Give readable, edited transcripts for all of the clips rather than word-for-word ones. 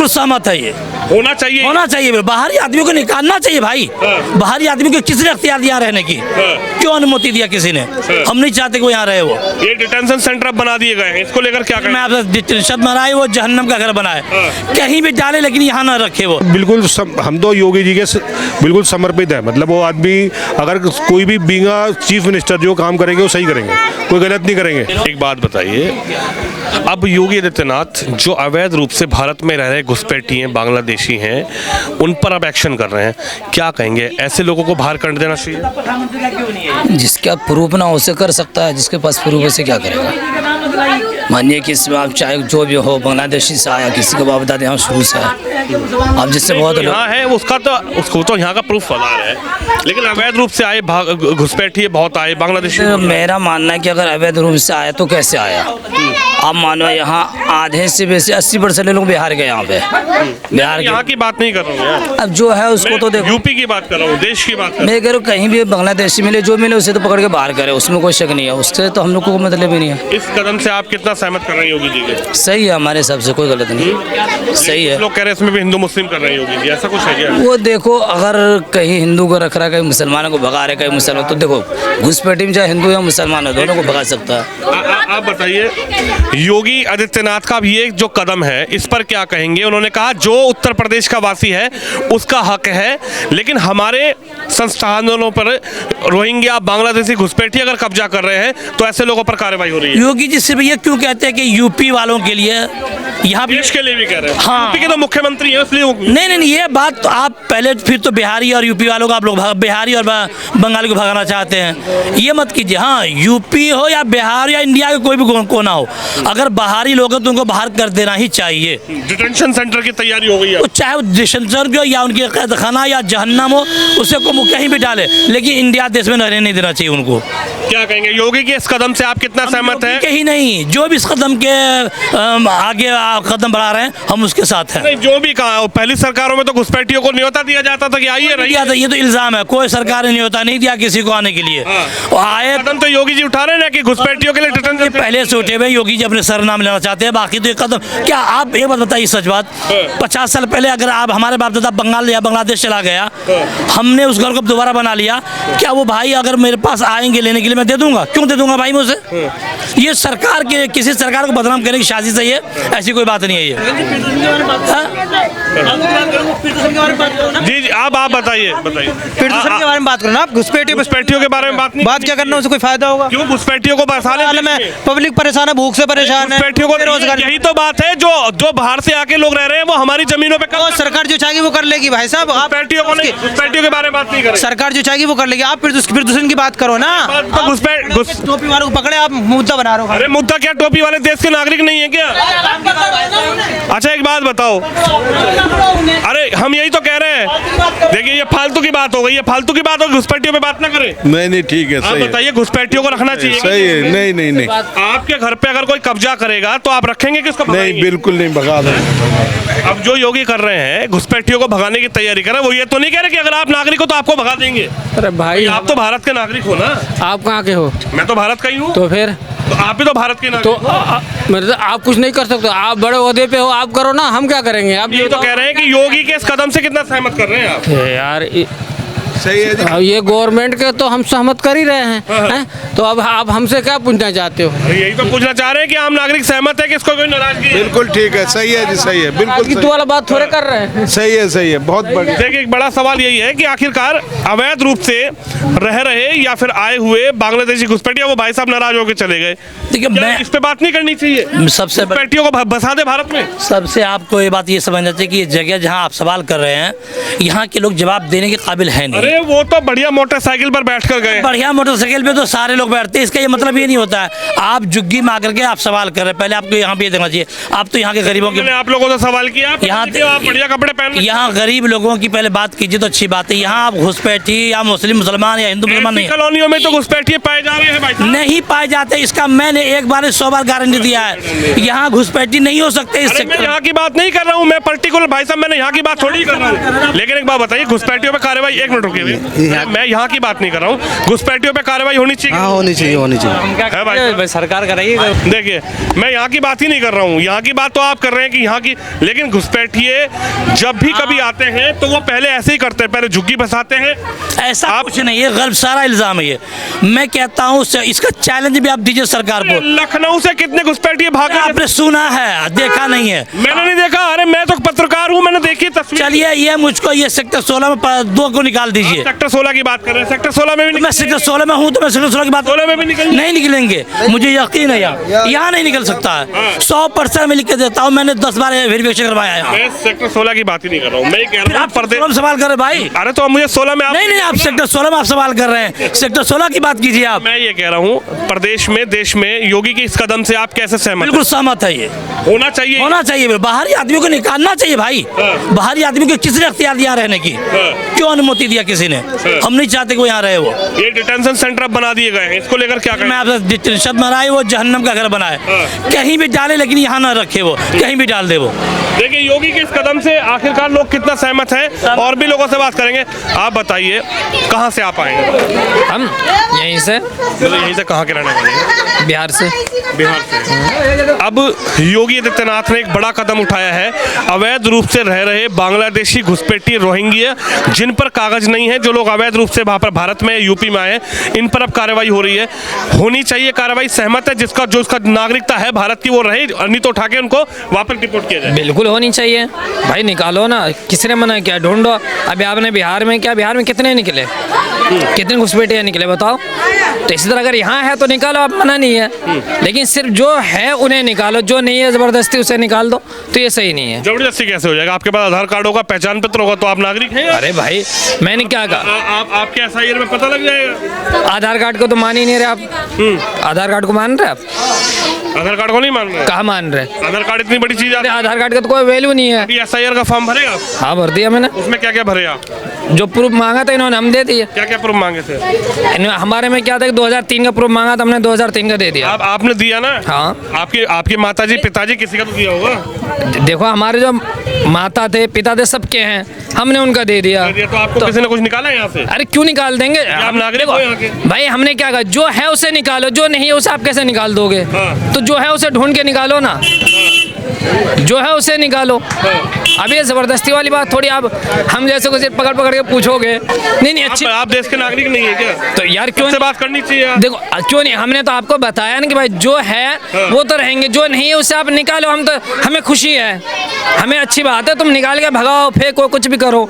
सहमत है। ये होना चाहिए, होना चाहिए। बाहरी आदमियों को निकालना चाहिए भाई। बाहरी आदमी को किसने अख्तियार दिया रहने की? क्यों अनुमति दिया किसी ने? हम नहीं चाहते कि वो यहाँ रहे। वो ये डिटेंशन सेंटर अब बना दिए गए हैं, इसको लेकर क्या कहें? मैं आपसे डिटेंशन बनाए, वो जहन्नम का घर बनाए, कहीं भी डाले लेकिन यहाँ ना रखे वो। बिल्कुल हम तो योगी जी के बिल्कुल समर्पित है। मतलब वो आदमी अगर कोई भी बींगा चीफ मिनिस्टर जो काम करेंगे वो सही करेंगे, कोई गलत नहीं करेंगे। एक बात बताइए, अब योगी आदित्यनाथ जो अवैध रूप से भारत में रह रहे घुसपैठी हैं, बांग्लादेशी हैं, उन पर अब एक्शन कर रहे हैं, क्या कहेंगे? ऐसे लोगों को बाहर कर देना चाहिए? जिसका प्रूफ ना उसे कर सकता है, जिसके पास प्रूफ है उसे क्या करेगा? मानिए कि इसमें आप चाहे जो भी हो, बांग्लादेशी से आया, किसी को आप बता दें यहाँ शुरू से है, अब जिससे बहुत यहाँ है उसको तो यहाँ का प्रूफ बता रहे हैं, लेकिन अवैध रूप से आए घुसपैठी बहुत आए बांग्लादेशी। मेरा मानना है कि अगर अवैध रूप से आया तो कैसे आया? आप मानो यहाँ आधे से वैसे 80% लोग बिहार के यहाँ पे, बिहार यहाँ की बात नहीं कर रहा हूँ, अब जो है उसको तो देखो, यूपी की बात कर रहा हूँ, देश की बात कर रहा मैं कह रहा हूँ कहीं भी बांग्लादेशी मिले, जो मिले उसे तो पकड़ के बाहर करे, उसमें कोई शक नहीं है, उससे तो हम लोग को मतलब ही नहीं है। इस कदम से आप कितना सहमत कर रहे हैं योगी जी के? सही है, हमारे हिसाब से कोई गलत नहीं, सही है। लोग कह रहे हैं इसमें भी हिंदू मुस्लिम कर रहे हैं योगी जी, ऐसा कुछ है क्या? वो देखो, अगर कहीं हिंदू को रख रहा है, कहीं मुसलमानों को भगा रहे, कहीं मुसलमान, तो देखो घुसपैठी में चाहे हिंदू या मुसलमान हो, दोनों को भगा सकता है। आप बताइए, योगी आदित्यनाथ का भी ये जो कदम है इस पर क्या कहेंगे? उन्होंने कहा जो उत्तर प्रदेश का वासी है उसका हक है, लेकिन हमारे संस्थानों पर रोहिंग्या बांग्लादेशी घुसपैठी अगर कब्जा कर रहे हैं तो ऐसे लोगों पर कार्रवाई हो रही है। योगी जी सिर्फ ये क्यों कहते हैं कि यूपी वालों के लिए, यहाँ देश के लिए भी कह रहे हैं? हाँ। यूपी के तो मुख्यमंत्री हैं इसलिए नहीं, ये बात तो आप पहले फिर तो बिहारी और यूपी वालों को आप लोग बिहारी और बंगाली को भगाना चाहते हैं, ये मत कीजिए। हाँ, यूपी हो या बिहार या इंडिया के कोई भी कोना हो, अगर बाहरी लोग हैं तो उनको बाहर कर देना ही चाहिए। डिटेंशन सेंटर की तैयारी हो गई है, चाहे वो डिटेंशन सेंटर हो या उनके कैद खाना या जहन्नम हो, उसे को कहीं भी डाले, लेकिन इंडिया देश में रहने नहीं देना चाहिए उनको। क्या कहेंगे योगी के इस कदम से? आप कितना सहमत हैं? ही नहीं, जो भी इस कदम के आगे कदम बढ़ा रहे हैं हम उसके साथ हैं। नहीं, जो भी कहा, पहली सरकारों में तो घुसपैठियों को न्योता दिया जाता था कि आइए रहिए। ये तो इल्जाम है, कोई सरकार ने न्योता नहीं दिया किसी को आने के लिए। आए कदम तो योगी जी उठा रहे हैं ना कि घुसपैठियों के लिए डिटेंशन पहले से उठे हुए, योगी जी अपने सर नाम लेना चाहते हैं, बाकी तो ये कदम क्या? आप एक बात बताइए, सच बात, 50 साल पहले अगर आप हमारे बाप दादा बंगाल या बांग्लादेश चला गया, हमने उस घर को दोबारा बना लिया, क्या वो भाई अगर मेरे पास आएंगे लेने के लिए मैं दे दूंगा? क्यों दे दूंगा भाई मैं उसे? ये सरकार के, किसी सरकार को बदनाम करने की साजिश है ये, ऐसी कोई बात नहीं है ये। जी आप बताइए के बारे में बात करो ना आप, घुसपैठियों के बारे में बात क्या करना, उससे कोई फायदा होगा? क्यों घुसपैठियों को बरसाने में पब्लिक परेशान है, भूख से परेशान है, घुसपैठियों को बेरोजगार। यही तो बात है, जो बाहर से आके लोग रह रहे हैं वो हमारी जमीनों पे सरकार जो चाहेगी वो कर लेगी भाई साहब। आप घुसपैठियों के बारे में बात नहीं करें, सरकार जो चाहेगी वो कर लेगी, आप प्रदूषण की बात करो ना। टोपी वालों को पकड़े, आप मुद्दा बना रहे हो। अरे मुद्दा क्या, टोपी वाले देश के नागरिक नहीं है क्या? अच्छा एक बात बताओ, अरे हम यही तो कह रहे हैं, देखिए ये फालतू की बात हो गई, ये फालतू की बात होगी, घुसपैठियों पे बात ना करें। नहीं ठीक है, आप बताइए घुसपैठियों को रखना चाहिए? सही है, नहीं आपके घर पे अगर कोई कब्जा करेगा तो आप रखेंगे किसको? नहीं, बिल्कुल नहीं, भगा दें। अब जो योगी कर रहे हैं घुसपैठियों को भगाने की तैयारी कर रहे हैं, वो ये तो नहीं कह रहे कि अगर आप नागरिक हो तो आपको भगा देंगे। अरे भाई आप तो भारत के नागरिक हो ना। आप कहाँ के हो? मैं तो भारत का ही हूँ। तो फिर तो आप भी तो भारत के तो मतलब आप कुछ नहीं कर सकते, आप बड़े ओहदे पे हो, आप करो ना, हम क्या करेंगे? आप ये तो कह रहे हैं कि योगी के इस कदम से कितना सहमत कर रहे हैं आप? यार सही है अब ये गवर्नमेंट के तो हम सहमत कर ही रहे हैं, तो अब आप हमसे क्या पूछना चाहते हो? यही तो पूछना चाह रहे हैं कि आम नागरिक सहमत है कि इसको कोई नाराजगी है? बिल्कुल ठीक है, सही है जी, सही है, बिल्कुल तो वाला बात थोड़े कर रहे हैं। सही है, बहुत बढ़िया। देखिए एक बड़ा सवाल यही है कि आखिरकार अवैध रूप से रह रहे या फिर आए हुए बांग्लादेशी घुसपैठिया वो भाई साहब नाराज होकर चले गए, देखिए मैं इस पे बात नहीं करनी चाहिए? सबसे घुसपैठियों को बसा दे भारत में। सबसे आपको ये बात ये समझना चाहिए कि ये जगह जहाँ आप सवाल कर रहे हैं, यहाँ के लोग जवाब देने के काबिल है नहीं। अरे वो तो बढ़िया मोटरसाइकिल पर बैठ कर गए, बढ़िया मोटरसाइकिल पे तो सारे लोग बैठते हैं, इसका ये मतलब ये नहीं होता है आप झुग्गी में आकर के आप सवाल कर रहे हैं। पहले आपको यहाँ पे ये देखना चाहिए, आप तो यहाँ के गरीबों के, आप लोगों ने सवाल किया, यहाँ आप बढ़िया कपड़े पहन, यहाँ गरीब लोगों की पहले बात कीजिए तो अच्छी बात है। यहाँ आप घुसपैठी या मुस्लिम मुसलमान या हिंदू मुसलमान नहीं, कॉलोनियों में तो घुसपैठिए पाए जा रहे हैं भाई, नहीं पाए जाते, इसका मैं मैंने एक बार 100 बार गारंटी दिया है, यहाँ घुसपैठी नहीं हो सकते इस अरे मैं सेक्टर। यहाँ की बात नहीं कर रहा हूँ, मैं पर्टिकुलर भाई साहब मैंने यहाँ की बात थोड़ी कर रहा हूँ। लेकिन एक बात बताइए, घुसपैठियों पे कार्रवाई, एक मिनट रुकिए भैया, मैं यहाँ की बात नहीं कर रहा हूँ, घुसपैठियों पे कार्रवाई होनी चाहिए। हाँ होनी चाहिए, होनी चाहिए। है भाई सरकार कराइए। देखिए, मैं यहाँ की बात ही नहीं कर रहा हूँ, यहाँ की बात तो आप कर रहे हैं कि यहाँ की, लेकिन घुसपैठिए जब भी कभी आते हैं तो वो पहले ऐसे ही करते हैं, पहले झुग्गी बसाते हैं। ऐसा आप- कुछ नहीं है, गलत सारा इल्जाम है ये। मैं कहता हूँ इसका चैलेंज भी आप दीजिए सरकार को। लखनऊ से कितने घुसपैठिए भागे? आपने सुना है, देखा नहीं है? मैंने नहीं देखा। अरे मैं तो पत्रकार हूँ, मैंने देखी तस्वीर। चलिए ये मुझको ये सेक्टर 16 में 2 को निकाल दीजिए। सेक्टर 16 की बात कर रहे हैं, सेक्टर 16 में भी मैं सेक्टर 16 में हूँ तो मैं सेक्टर 16 की बात 16 में भी निकलेंगे? नहीं निकलेंगे, मुझे यकीन है यहाँ नहीं निकल सकता है। 100% मैं लिख के देता हूँ, मैंने 10 बार वेरिफिकेशन करवाया है। मैं सेक्टर 16 की बात ही नहीं कर रहा हूँ, मैं कह रहा हूँ आप 16 में सवाल कर रहे भाई। अरे तो अब मुझे 16 में नहीं, आप सेक्टर 16 में आप सवाल कर रहे हैं, सेक्टर 16 की बात कीजिए आप। मैं ये कह रहा हूँ, प्रदेश में, देश में योगी के इस कदम से आप कैसे सहमत बिल्कुल सहमत है, ये हैं? होना चाहिए, होना चाहिए। बाहरी आदमियों को निकालना चाहिए भाई। बाहरी आदमी को किसने अख्तियार दिया रहने की? क्यों अनुमति दिया किसी ने? हम नहीं चाहते कि वो यहाँ रहे। वो ये डिटेंशन सेंटर अब बना दिए गए हैं, इसको लेकर क्या मैं कहें? आपसे डिटेंशन बनाए, वो जहन्नम का घर बनाए, कहीं भी डाले लेकिन यहाँ ना रखे, वो कहीं भी डाल दे वो। देखिए, योगी के इस कदम से आखिरकार लोग कितना सहमत हैं, और भी लोगों से बात करेंगे। आप बताइए, कहाँ से आप आएंगे? हम यहीं से, मतलब यहीं से कहाँ के रहने वाले हैं? बिहार से। बिहार से। अब योगी आदित्यनाथ ने एक बड़ा कदम उठाया है। अवैध रूप से रह रहे बांग्लादेशी घुसपैठी रोहिंग्या जिन पर कागज नहीं है, जो लोग अवैध रूप से वहाँ पर भारत में, यूपी में आए, इन पर अब कार्रवाई हो रही है। होनी चाहिए कार्रवाई, सहमत है? जिसका जो उसका नागरिकता है भारत की वो रहे, नहीं तो उठा के उनको वापस डिपोर्ट किया जाए। बिल्कुल होनी चाहिए भाई, निकालो ना, किसने मना किया? ढूंढो। अभी आपने बिहार में क्या, बिहार में कितने निकले, कितने घुसपैठिए निकले बताओ? तो इसी तरह अगर यहाँ है तो निकालो, आप मना नहीं है, लेकिन सिर्फ जो है उन्हें निकालो, जो नहीं है जबरदस्ती उसे निकाल दो, तो ये सही नहीं है। जबरदस्ती कैसे हो जाएगा? आपके पास आधार कार्ड होगा, पहचान पत्र होगा, तो आप नागरिक हैं। अरे भाई मैंने क्या कहा? आपके SIR में पता लग जाएगा। आधार कार्ड को तो मान ही नहीं रहे आप। आधार कार्ड को मान रहे आप? आधार कार्ड को नहीं मान रहे? कहाँ मान रहे? आधार कार्ड इतनी बड़ी चीज अरे आधार कार्ड का तो कोई वैल्यू नहीं है। अभी SIR का फॉर्म भरे आप? हाँ भर दिया मैंने। उसमें क्या क्या भरे आप? जो प्रूफ मांगा था इन्होंने हम दे दिए। क्या क्या प्रूफ मांगे थे? हमारे में क्या था कि 2003 का प्रूफ मांगा था, हमने 2003 का दे दिया। आपने दिया ना? हाँ। आपकी माताजी पिताजी किसी का तो दिया होगा। देखो हमारे जो माता थे पिता थे सबके हैं, हमने उनका दे दिया। तो आपको किसी ने कुछ निकाला यहाँ से? अरे क्यों निकाल देंगे? आप नागरिक हो यहाँ के? भाई हमने क्या कहा, जो है उसे निकालो, जो नहीं है उसे आप कैसे निकाल दोगे? हाँ। तो जो है उसे ढूंढ के निकालो ना, जो है उसे निकालो। अब ये जबरदस्ती वाली बात थोड़ी, आप हम जैसे कुछ पकड़ पकड़ के पूछोगे। नहीं अच्छी आप देश के नागरिक नहीं है क्या? तो यार क्यों से बात करनी चाहिए यार। देखो क्यों नहीं, हमने तो आपको बताया ना कि भाई जो है वो तो रहेंगे, जो नहीं है उसे आप निकालो। हम तो, हमें खुशी है, हमें अच्छी बात है, तुम निकाल के भगाओ, फेंको, कुछ भी करो।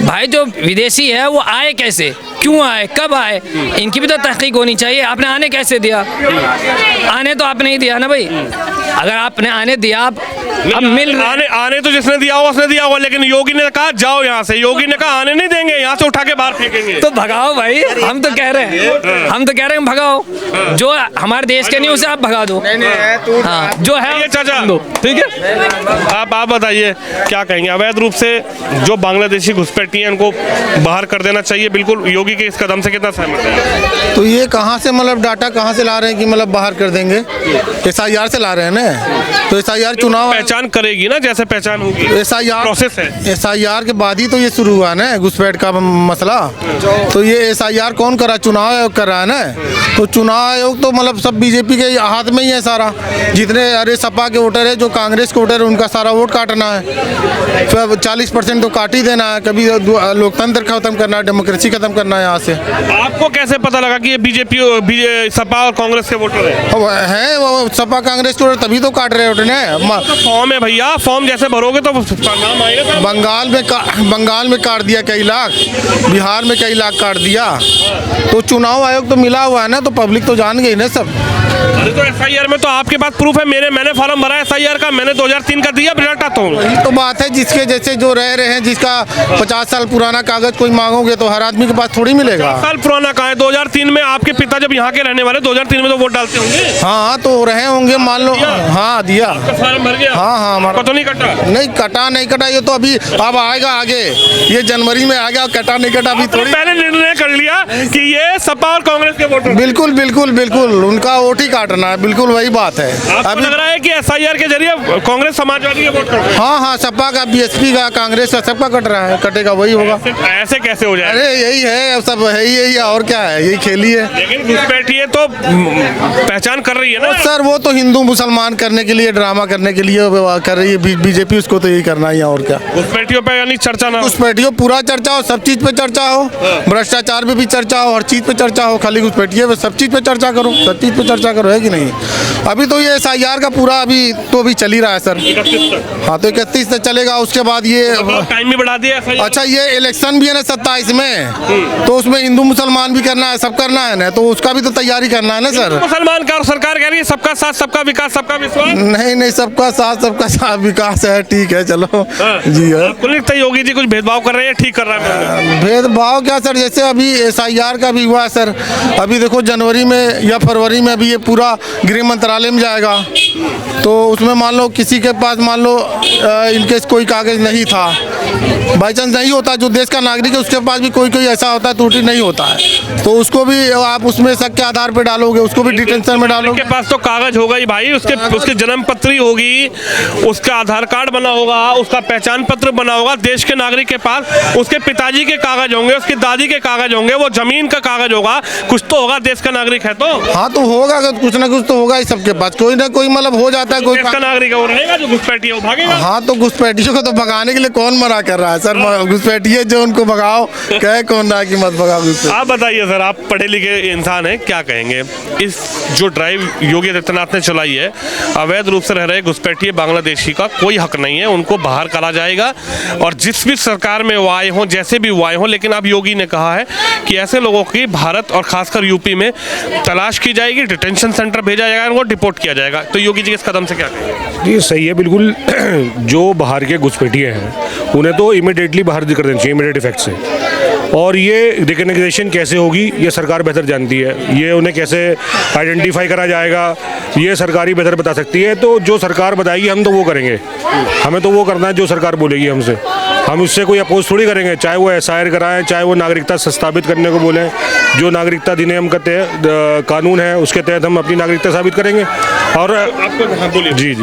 भाई जो विदेशी है वो आए कैसे, क्यों आए, कब आए, इनकी भी तो तहकीक होनी चाहिए। आपने आने कैसे दिया? आने तो आपने ही दिया ना भाई। अगर आपने आने दिया, आप अब मिल आने तो जिसने दिया होगा उसने दिया होगा, लेकिन योगी ने कहा जाओ यहाँ से। योगी ने कहा आने नहीं देंगे, यहाँ से उठा के बाहर फेंकेंगे। तो भगाओ भाई, हम तो कह रहे हैं, हम तो कह रहे हैं भगाओ, जो हमारे देश के नहीं उसे आप भगा दो। हाँ, जो है ये चाचा, ठीक है। आप बताइए क्या कहेंगे? अवैध रूप से जो बांग्लादेशी घुसपैठी हैं उनको बाहर कर देना चाहिए, बिल्कुल योगी के इस कदम से कितना सहमत है? तो ये कहाँ से, मतलब डाटा कहाँ से ला रहे हैं कि मतलब बाहर कर देंगे? SIR से ला रहे हैं ना, तो SIR चुनाव पहचान करेगी ना, जैसे पहचान होगी, SIR प्रोसेस है। SIR के बाद ही तो ये शुरू हुआ ना घुसपैठ का मसला। तो ये SIR कौन करा? चुनाव आयोग कर रहा है ना। तो चुनाव आयोग तो मतलब सब बीजेपी के हाथ में ही है सारा। जितने अरे सपा के वोटर है, जो कांग्रेस के वोटर है, उनका सारा वोट काटना है। फिर 40% तो काट ही देना है। कभी लोकतंत्र खत्म करना है, डेमोक्रेसी खत्म करना है यहाँ से। आपको कैसे पता लगा कि ये बीजेपी सपा और कांग्रेस के वोटर है? वो सपा कांग्रेस के वोटर तभी तो काट रहे वोटर ने। फॉर्म है भैया, फॉर्म जैसे भरोगे तो नाम आएगा। बंगाल में काट दिया कई लाख, बिहार में कई लाख काट दिया। तो चुनाव आयोग तो मिला हुआ है ना, तो पब्लिक तो जान गई ना सब। अरे तो SIR में तो आपके पास प्रूफ है। मैंने फॉर्म भरा है SIR का, मैंने 2003 का दिया, रिजल्ट आता हूँ। यही तो बात है, जिसके जैसे जो रह रहे हैं, जिसका 50 साल पुराना कागज कोई मांगोगे तो हर आदमी के पास थोड़ी थोड़ी मिलेगा। साल पुराना कहाँ है? 2003 में आपके पिता जब यहाँ के रहने वाले 2003 में तो वोट डालते होंगे। हाँ तो रहे होंगे मान लो। हाँ दिया। आपका फॉर्म भर गया? हाँ आपका तो नहीं कटा? नहीं कटा ये तो अभी अब आएगा आगे, ये जनवरी में आएगा। कटा नहीं कटा अभी थोड़ी। पहले निर्णय कर लिया कि ये सपा और कांग्रेस के वोट। बिल्कुल बिल्कुल बिल्कुल उनका वोट ही काटना है, बिल्कुल वही बात है। आपको लग रहा है कि एसआईआर के जरिए कांग्रेस समाजवादी के वोट कर रहे हैं? हाँ सपा का, बीएसपी का, कांग्रेस का, सबका कट रहा है, कटेगा वही होगा। ऐसे कैसे हो जाए? अरे यही है, सब है यही है, और क्या है, यही खेली है। लेकिन घुसपैठिए तो पहचान कर रही है ना सर वो तो हिंदू मुसलमान करने के लिए, ड्रामा करने के लिए कर रही है बीजेपी, उसको तो यही करना ही है, और क्या। घुसपैठियों पे यानी चर्चा ना हो? घुसपैठियों पूरा चर्चा हो, सब चीज पे चर्चा हो, भ्रष्टाचार पे भी चर्चा हो, हर चीज पे चर्चा हो, खाली घुसपैठिए पे सब चीज पे चर्चा करो, सब चीज पे चर्चा करो, है कि नहीं। अभी तो ये एसआईआर का पूरा अभी चल ही रहा है सर। 31 तक। हाँ तो 31 तक चलेगा, उसके बाद ये टाइम भी बढ़ा दिया SIR? अच्छा ये इलेक्शन भी है ना 27 में, तो उसमें हिंदू मुसलमान भी करना है, सब करना है ना, तो उसका भी तो तैयारी करना है ना सर। मुसलमान का और सरकार कह रही है सबका साथ सबका विकास सबका विश्वास। नहीं सबका साथ विकास है, ठीक है चलो। जी है। आपको नहीं लगता योगी जी कुछ भेदभाव कर रहे हैं? ठीक कर रहा है? भेदभाव क्या सर, जैसे अभी एसआईआर का भी हुआ है सर, अभी देखो जनवरी में या फरवरी में अभी ये पूरा गृह मंत्रालय में जाएगा, तो उसमें मान लो किसी के पास मान लो इनकेस कोई कागज नहीं था, बाई चांस नहीं होता, जो देश का नागरिक है उसके पास भी कोई ऐसा होता है त्रुटि नहीं होता है, तो उसको भी आप उसमें शक के आधार पर डालोगे, उसको भी डिटेंशन में डालोगे। उसके पास तो कागज होगा ही भाई, उसके जन्म पत्री होगी, उसका आधार कार्ड बना होगा, उसका पहचान पत्र बना होगा। देश के नागरिक के पास उसके पिताजी के कागज होंगे, उसकी दादी के कागज होंगे, वो जमीन का कागज होगा, कुछ तो होगा, देश का नागरिक है तो। हाँ तो होगा, कुछ ना कुछ तो होगा ही सबके पास, कोई ना कोई मतलब हो जाता है। कोई देश का नागरिक है वो रहेगा, जो घुसपैठी है वो भागेगा। हाँ तो घुसपैठियों को तो भगाने के लिए कौन मना कर रहा है सर, घुसपैठिए जो उनको भगाओ, कहे कौन रहा कि मत भगाओ घुसपैठिए। आप बताइए सर, आप पढ़े लिखे इंसान हैं, क्या कहेंगे इस जो ड्राइव योगी आदित्यनाथ ने चलाई है, अवैध रूप से रह रहे घुसपैठिए बांग्लादेशी का कोई हक नहीं है, उनको बाहर करा जाएगा, और जिस भी सरकार में वो आए हों, जैसे भी वो आए हों, लेकिन अब योगी ने कहा है कि ऐसे लोगों की भारत और खासकर यूपी में तलाश की जाएगी, डिटेंशन सेंटर भेजा जाएगा, उनको डिपोर्ट किया जाएगा। तो योगी जी इस कदम से क्या कहेंगे? ये सही है बिल्कुल। जो बाहर के घुसपैठिए हैं उन्हें तो इमीडिएटली बाहर कर देना चाहिए, इमीडिएट इफेक्ट से। और ये रिकग्निशन कैसे होगी ये सरकार बेहतर जानती है, ये उन्हें कैसे आइडेंटिफाई करा जाएगा ये सरकार ही बेहतर बता सकती है। तो जो सरकार बताएगी हम तो वो करेंगे, हमें तो वो करना है जो सरकार बोलेगी हमसे, हम उससे कोई अपोज थोड़ी करेंगे, चाहे वो एसआईआर कराएं, चाहे वो नागरिकता स्थापित करने को बोलें। जो नागरिकता अधिनियम का कानून है उसके तहत हम अपनी नागरिकता साबित करेंगे। और आपको जी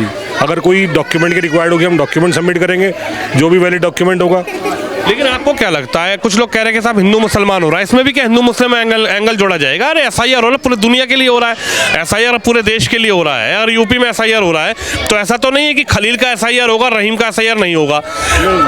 अगर कोई डॉक्यूमेंट की रिक्वायर्ड होगी हम डॉक्यूमेंट सबमिट करेंगे, जो भी वैलिड डॉक्यूमेंट होगा। लेकिन आपको क्या लगता है, कुछ लोग कह रहे हैं कि साहब हिंदू मुसलमान हो रहा है, इसमें भी क्या हिंदू मुस्लिम एंगल जोड़ा जाएगा? अरे एसआईआर हो रहा है, पूरी दुनिया के लिए हो रहा है, एसआईआर पूरे देश के लिए हो रहा है, और यूपी में एसआईआर हो रहा है, तो ऐसा तो नहीं है कि खलील का एसआईआर होगा, रहीम का एसआईआर नहीं होगा,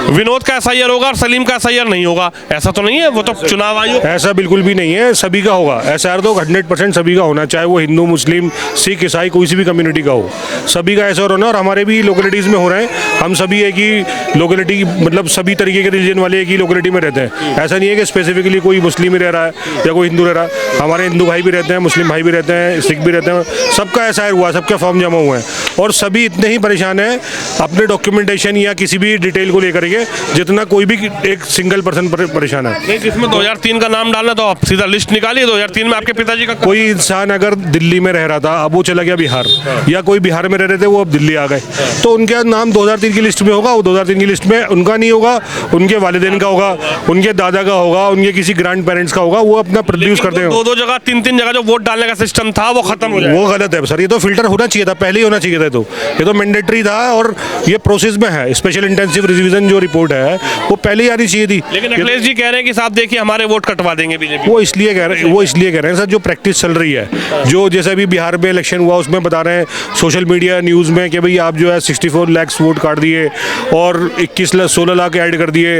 विनोद का एसआईआर होगा और सलीम का एसआईआर नहीं होगा, ऐसा तो नहीं है? वो तो चुनाव आयोग। ऐसा बिल्कुल भी नहीं है, सभी का होगा एसआईआर, तो 100% सभी का होना, चाहे वो हिंदू मुस्लिम सिख ईसाई कोई सी भी कम्युनिटी का हो, सभी का ऐसा होना। और हमारे भी लोकेलिटीज़ में हो रहे हैं, हम सभी एक ही लोकेलिटी, मतलब सभी तरीके के रिलीजन वाले एक ही लोकेलिटी में रहते हैं। ऐसा नहीं है कि स्पेसिफिकली कोई मुस्लिम ही रह रहा है या कोई हिंदू रह रहा है, हमारे हिंदू भाई भी रहते हैं, मुस्लिम भाई भी रहते हैं, सिख भी रहते हैं, सबका एसआईआर हुआ, सबके फॉर्म जमा हुए हैं, और सभी इतने ही परेशान हैं अपने डॉक्यूमेंटेशन या किसी भी डिटेल को लेकर के जितना कोई भी एक सिंगल पर्सन परेशान है। नहीं, जिसमें 2003 का नाम डालना तो आप सीधा लिस्ट निकालिए, 2003 में आपके पिताजी का। कोई इंसान अगर दिल्ली में रह रहा था, अब वो चला गया बिहार, या कोई बिहार में रह रहे थे वो अब दिल्ली आ गए, तो उनका नाम 2003 की लिस्ट में होगा, वो 2003 की लिस्ट में उनका नहीं होगा, उनके वालिदैन का होगा, उनके दादा का होगा, उनके किसी ग्रैंड पेरेंट्स का होगा, वो अपना प्रोड्यूस करते हैं। दो जगह तीन जगह जो वोट डालने का सिस्टम था वो खत्म हो जाएगा। वो गलत है सर, ये तो फिल्टर होना चाहिए था, पहले ही होना चाहिए था, तो ये तो मैंडेटरी था और ये प्रोसेस में है। स्पेशल इंटेंसिव रिवीजन जो रिपोर्ट है वो पहले ही आनी चाहिए थी। लेकिन अखिलेश जी कह रहे हैं कि साहब देखिए हमारे वोट कटवा देंगे बीजेपी। वो इसलिए कह रहे हैं सर, जो प्रैक्टिस चल रही है, जो जैसे अभी बिहार में इलेक्शन हुआ उसमें बता रहे हैं सोशल मीडिया न्यूज़ में कि भाई आप जो है 64 लाख वोट काट दिए और 16 लाख ऐड कर दिए,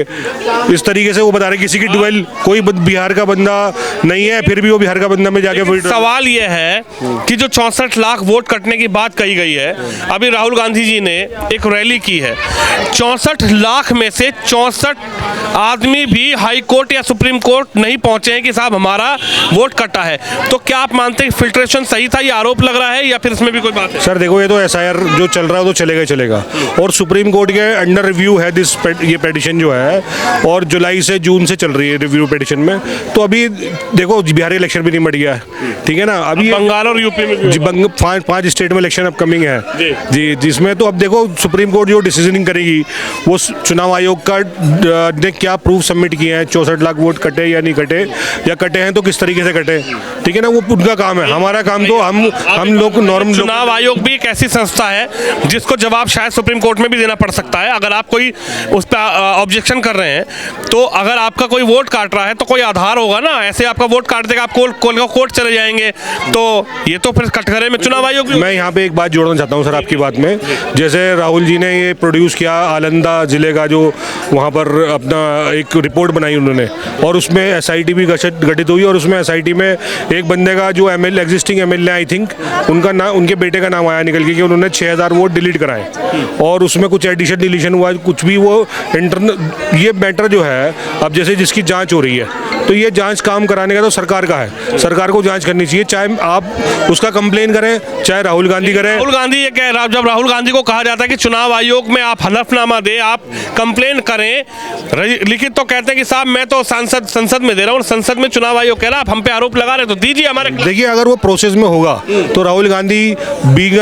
इस तरीके से वो बता रहे हैं। किसी की डुअल, कोई बिहार का बंदा नहीं है फिर भी वो बिहार का बंदा में जाके वोट। सवाल ये है कि जो 64 लाख वोट कटने की बात कही गई है, अभी राहुल गांधी जी ने एक रैली की है, 64 लाख में से 64 आदमी भी हाई कोर्ट या सुप्रीम कोर्ट नहीं पहुंचे हैं कि साहब हमारा वोट कटा है। तो क्या आप मानते हैं फिल्ट्रेशन सही था, ये आरोप लग रहा है, या फिर इसमें भी कोई बात है? सर देखो, ये तो एसआईआर जो चल रहा है तो चलेगा ही चलेगा, और सुप्रीम कोर्ट के अंडर रिव्यू है ये पेटिशन जो है, और जुलाई से जून से चल रही है रिव्यू पिटिशन में। तो अभी देखो बिहार इलेक्शन भी नहीं मर गया है, ठीक है ना। अभी बंगाल और यूपी में जी पांच स्टेट में इलेक्शन अपकमिंग है जी, जिसमें तो अब देखो सुप्रीम कोर्ट जो डिसीजनिंग करेगी, वो चुनाव आयोग का ने क्या प्रूफ सबमिट किए हैं, 64 लाख वोट कटे या नहीं कटे, या कटे हैं तो किस तरीके से कटे, ठीक है ना। वो उनका काम है, हमारा काम तो हम लोग नॉर्मल। चुनाव आयोग भी एक ऐसी संस्था है जिसको जवाब शायद सुप्रीम कोर्ट में भी देना पड़ सकता है। अगर आप कोई उस पर ऑब्जेक्शन कर रहे हैं, तो अगर आपका कोई वोट काट रहा है तो कोई आधार होगा ना। ऐसे आपका वोट काट देगा, आप कोर्ट चले जाएंगे, तो ये तो फिर कटघरे में चुनाव आयोग भी। मैं यहाँ पे एक बात जोड़ना चाहता हूँ सर आपकी बात में। जैसे राहुल जी ने ये प्रोड्यूस किया आलंदा जिले का, जो वहाँ पर अपना एक रिपोर्ट बनाई उन्होंने, और उसमें SIT भी गठित हुई, और उसमें SIT में एक बंदे का जो एग्जिस्टिंग MLA आई थिंक उनका नाम, उनके बेटे का नाम आया निकल के कि उन्होंने 6000 वोट डिलीट कराए, और उसमें कुछ एडिशन डिलीशन हुआ, कुछ भी वो इंटरनल। ये मैटर जो है अब जैसे जिसकी जांच हो रही है, तो ये जांच काम कराने का तो सरकार का है, सरकार को जांच करनी चाहिए। चाहे आप उसका कंप्लेन करें, चाहे राहुल गांधी करें। राहुल गांधी ये कह रहा, जब राहुल गांधी को कहा जाता है कि चुनाव आयोग में आप हलफनामा दें, आप कंप्लेन करें, लिखित तो कहते हैं कि साहब मैं तो संसद में दे रहा हूँ, संसद में चुनाव आयोग कह रहा है आप हम पे आरोप लगा रहे, तो दीजिए हमारे। देखिए अगर वो प्रोसेस में होगा तो Rahul Gandhi being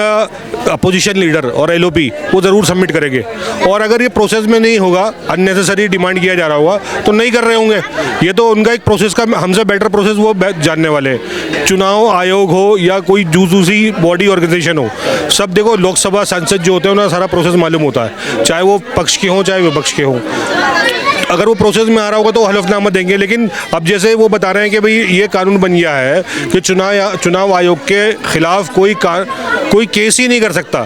opposition leader और LOP वो जरूर सबमिट करेंगे, और अगर ये प्रोसेस में नहीं होगा, अननेसेसरी डिमांड किया जा रहा होगा, तो नहीं कर रहे होंगे। ये तो उनका एक प्रोसेस का, हमसे बेटर प्रोसेस वो जानने वाले हैं। चुनाव आयोग हो या कोई दूसरी बॉडी ऑर्गेनाइजेशन हो, सब देखो लोकसभा सांसद जो होते हैं उन्हें सारा प्रोसेस मालूम होता है, चाहे वो पक्ष के हों चाहे विपक्ष के हों। अगर वो प्रोसेस में आ रहा होगा तो हलफनामा देंगे। लेकिन अब जैसे वो बता रहे हैं कि भाई ये कानून बन गया है कि चुनाव आयोग के खिलाफ कोई केस ही नहीं कर सकता,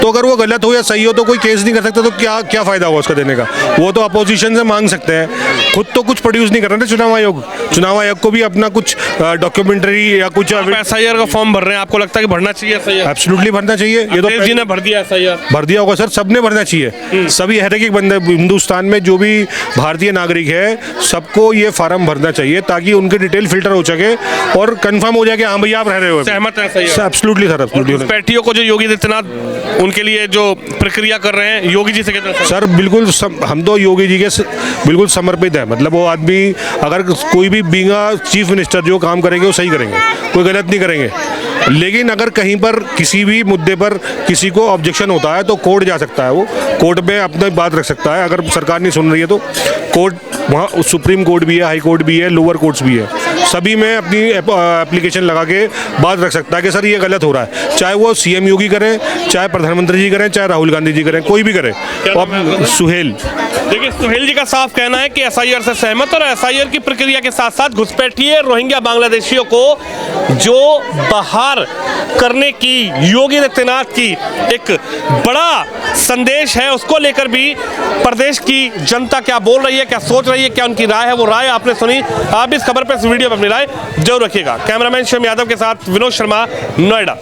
तो अगर वो गलत हो या सही हो तो कोई केस नहीं कर सकता, तो क्या फ़ायदा होगा उसका देने का। वो तो अपोजिशन से मांग सकते हैं, खुद तो कुछ प्रोड्यूस नहीं कर रहे थे चुनाव आयोग को भी अपना कुछ डॉक्यूमेंट्री या कुछ। SIR का फॉर्म भर रहे हैं, आपको लगता है कि भरना चाहिए SIR? एब्सोल्युटली भरना चाहिए। ये तो जी ने भर दिया SIR, भर दिया होगा सर, सबने भरना चाहिए। सभी हर एक बंदे हिंदुस्तान में जो भी भारतीय नागरिक है सबको ये फार्म भरना चाहिए, ताकि उनके डिटेल फिल्टर हो सके और कंफर्म हो जाए कि हाँ भैया आप रह रहे हो। सहमत है SIR? Absolutely sir, absolutely. घुसपैठियों को जो योगी आदित्यनाथ उनके लिए जो प्रक्रिया कर रहे हैं, योगी जी से कहते हैं सर बिल्कुल हम तो योगी जी के बिल्कुल समर्पित है। मतलब वो आदमी अगर कोई भी बींगा चीफ मिनिस्टर जो काम करेंगे वो सही करेंगे, कोई गलत नहीं करेंगे। लेकिन अगर कहीं पर किसी भी मुद्दे पर किसी को ऑब्जेक्शन होता है तो कोर्ट जा सकता है, वो कोर्ट में अपनी बात रख सकता है। अगर सरकार नहीं सुन रही है तो कोर्ट, वहाँ सुप्रीम कोर्ट भी है, हाई कोर्ट भी है, लोअर कोर्ट्स भी है, सभी में अपनी एप्लीकेशन लगा के बात रख सकता है कि सर ये गलत हो रहा है। चाहे वो CM योगी करें, चाहे प्रधानमंत्री जी करें, चाहे राहुल गांधी जी करें, कोई भी करे। सुहेल, देखिए सुहेल जी का साफ कहना है कि SIR से सहमत, और SIR की प्रक्रिया के साथ साथ घुसपैठिए रोहिंग्या बांग्लादेशियों को जो बाहर करने की योगी आदित्यनाथ की एक बड़ा संदेश है, उसको लेकर भी प्रदेश की जनता क्या बोल रही है, क्या सोच रही है, क्या उनकी राय है, वो राय आपने सुनी। आप इस खबर पर, इस वीडियो पर अपनी राय जरूर रखिएगा। कैमरामैन शिवम यादव के साथ विनोद शर्मा, नोएडा।